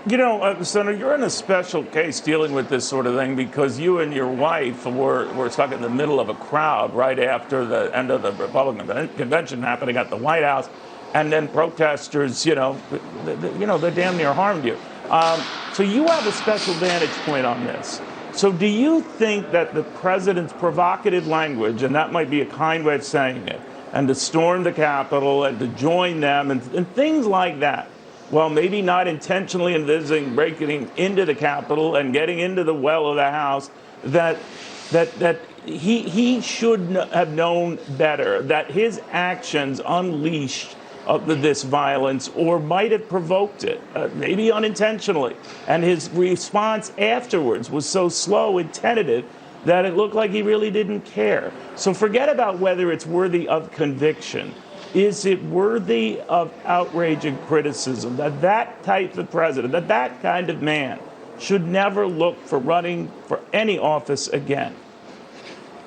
Senator, you're in a special case dealing with this sort of thing because you and your wife were stuck in the middle of a crowd right after the end of the Republican convention happening at the White House, and then protesters, they damn near harmed you. So you have a special vantage point on this. So do you think that the president's provocative language, and that might be a kind way of saying it, and to storm the Capitol and to join them and things like that, well, maybe not intentionally envisaging breaking into the Capitol and getting into the well of the House, that he should have known better, that his actions unleashed this violence or might have provoked it, maybe unintentionally. And his response afterwards was so slow and tentative that it looked like he really didn't care. So forget about whether it's worthy of conviction. Is it worthy of outrage and criticism that type of president, that kind of man should never look for running for any office again?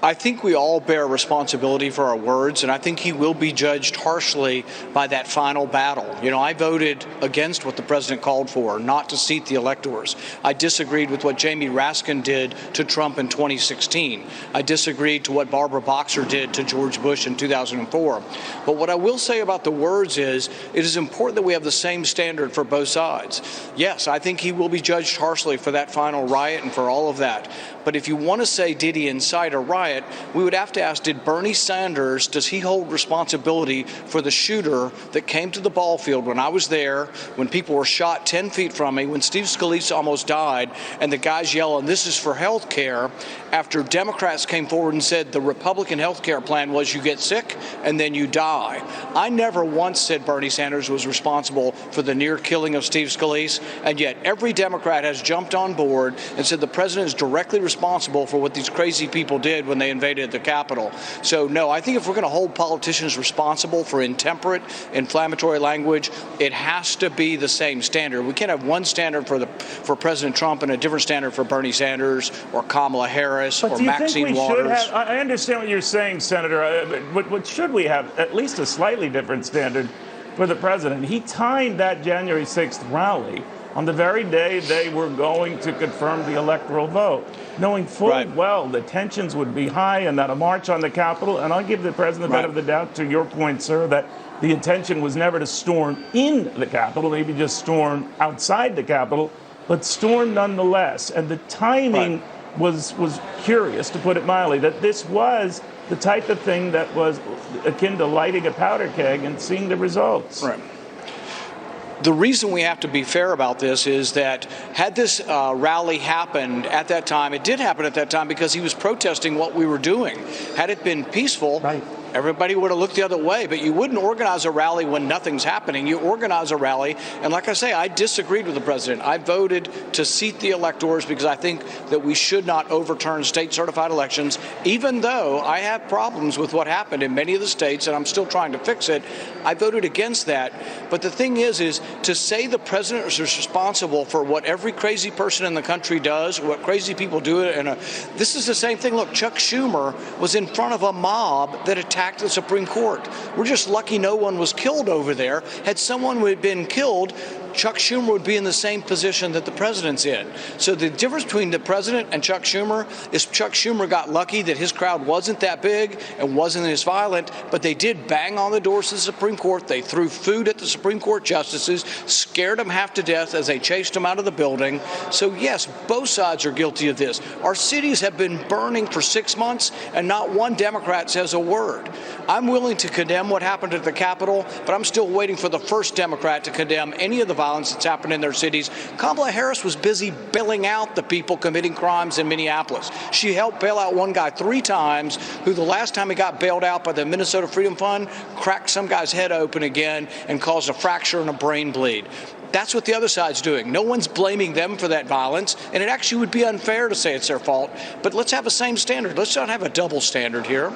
I think we all bear responsibility for our words, and I think he will be judged harshly by that final battle. I voted against what the president called for, not to seat the electors. I disagreed with what Jamie Raskin did to Trump in 2016. I disagreed to what Barbara Boxer did to George Bush in 2004. But what I will say about the words is, it is important that we have the same standard for both sides. Yes, I think he will be judged harshly for that final riot and for all of that. But if you want to say, did he incite a riot, we would have to ask, did Bernie Sanders, does he hold responsibility for the shooter that came to the ball field when I was there, when people were shot 10 feet from me, when Steve Scalise almost died, and the guys yelling, this is for health care, after Democrats came forward and said the Republican health care plan was you get sick and then you die. I never once said Bernie Sanders was responsible for the near killing of Steve Scalise, and yet every Democrat has jumped on board and said the president is directly responsible for what these crazy people did when they invaded the Capitol. So, no, I think if we're going to hold politicians responsible for intemperate, inflammatory language, it has to be the same standard. We can't have one standard for President Trump and a different standard for Bernie Sanders or Kamala Harris or Maxine Waters. I understand what you're saying, Senator, but should we have at least a slightly different standard for the president? He timed that January 6th rally on the very day they were going to confirm the electoral vote, knowing full well the tensions would be high and that a march on the Capitol, and I'll give the president the benefit of the doubt to your point, sir, that the intention was never to storm in the Capitol, maybe just storm outside the Capitol, but storm nonetheless. And the timing was curious, to put it mildly, that this was the type of thing that was akin to lighting a powder keg and seeing the results. Right. The reason we have to be fair about this is that had this rally happened at that time, it did happen at that time because he was protesting what we were doing. Had it been peaceful, everybody would have looked the other way, but you wouldn't organize a rally when nothing's happening. You organize a rally, and like I say, I disagreed with the president. I voted to seat the electors because I think that we should not overturn state-certified elections, even though I have problems with what happened in many of the states, and I'm still trying to fix it. I voted against that. But the thing is to say the president is responsible for what every crazy person in the country does, what crazy people do, and this is the same thing. Look, Chuck Schumer was in front of a mob that attacked the Supreme Court. We're just lucky no one was killed over there. Had someone been killed, Chuck Schumer would be in the same position that the president's in. So the difference between the president and Chuck Schumer is Chuck Schumer got lucky that his crowd wasn't that big and wasn't as violent, but they did bang on the doors of the Supreme Court. They threw food at the Supreme Court justices, scared them half to death as they chased them out of the building. So yes, both sides are guilty of this. Our cities have been burning for 6 months and not one Democrat says a word. I'm willing to condemn what happened at the Capitol, but I'm still waiting for the first Democrat to condemn any of the violence that's happened in their cities. Kamala Harris was busy bailing out the people committing crimes in Minneapolis. She helped bail out one guy 3 times, who the last time he got bailed out by the Minnesota Freedom Fund, cracked some guy's head open again and caused a fracture and a brain bleed. That's what the other side's doing. No one's blaming them for that violence, and it actually would be unfair to say it's their fault. But let's have the same standard. Let's not have a double standard here.